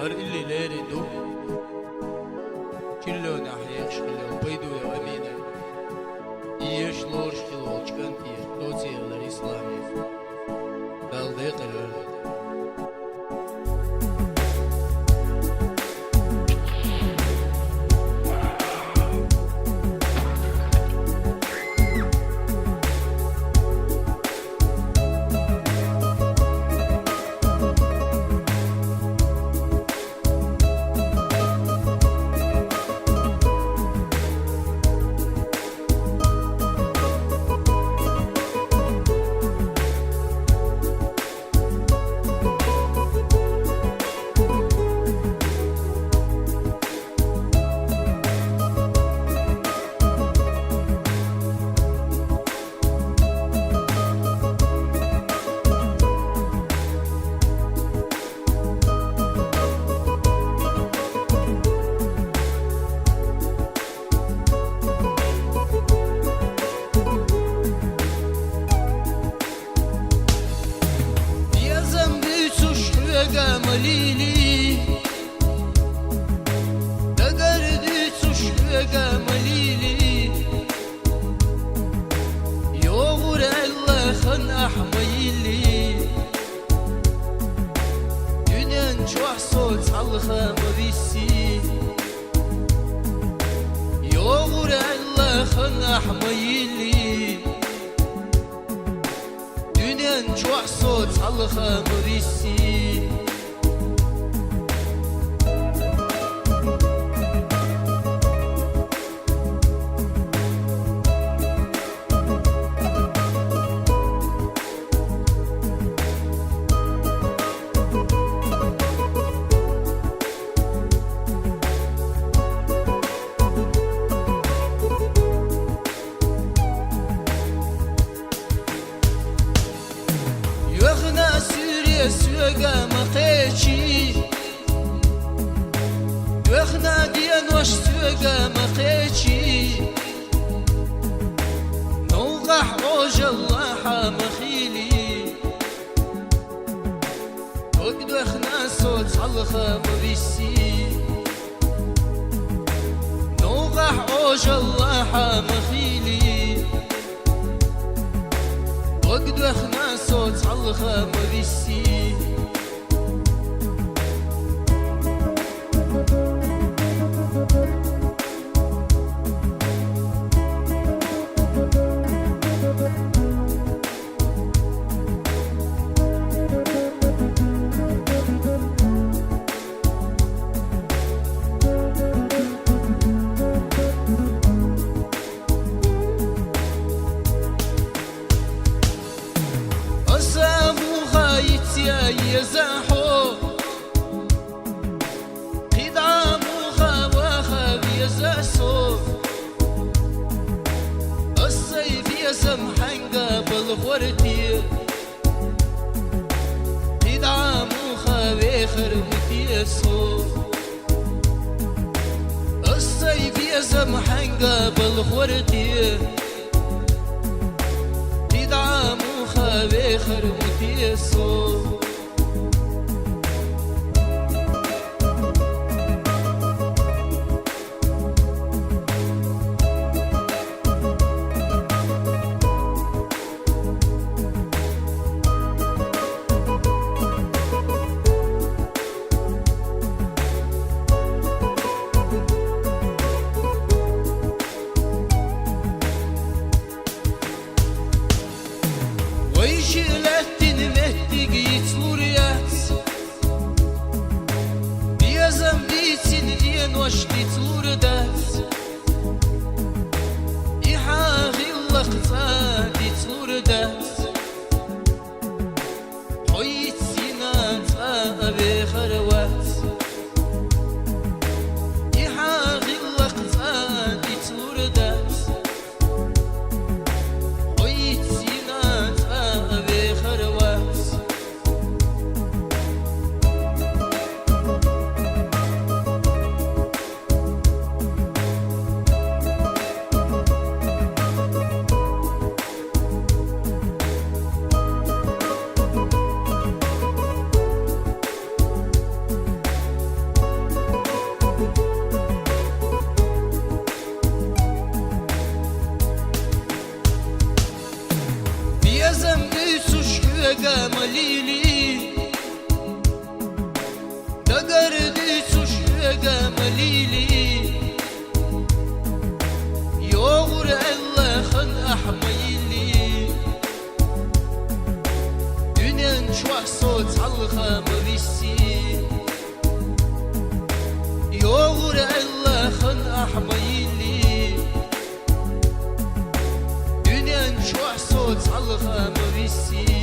هر اللي ليري دو كله ناحية شكله بيدو يا أمينة يش لورش كيلو كانتي توتي الإسلامي دالدي قرار مليلي دقردي تشوق مليلي يوغر الله خن أحميلي دنيا نجوح صوت عالخام بيسي يوغر الله خن أحميلي دنيا نجوح صوت عالخام بيسي يغنى سوريا سوقا مقيتشي يغنى ديان وش سوقا مقيتشي نوقح عوج الله حامخيلي وقد وخنا صوت عالخام بيسي نوقح عوج الله حامخيلي وقد وخنا صوت عالخام بيسي يزاحو قدام وخاب يزاسو الصيف يسمحن قبل غورتي قدام وخاب خرمت يسو الصيف يسمحن قبل غورتي قدام وخاب خرمت يسو ويشلت نمتق يتلوريات بيزم بيتن دين وشتي تلوردات يحاغي اللقطات يتلوردات حيت سينات أبي خروات يحاغي اللقطات يتلوردات مليلي دقردي سوشيغا مليلي يوغر الله خن أحميلي دنيا نشوح صوت عالخا مريسي يوغر الله خن أحميلي دنيا نشوح صوت عالخا مريسي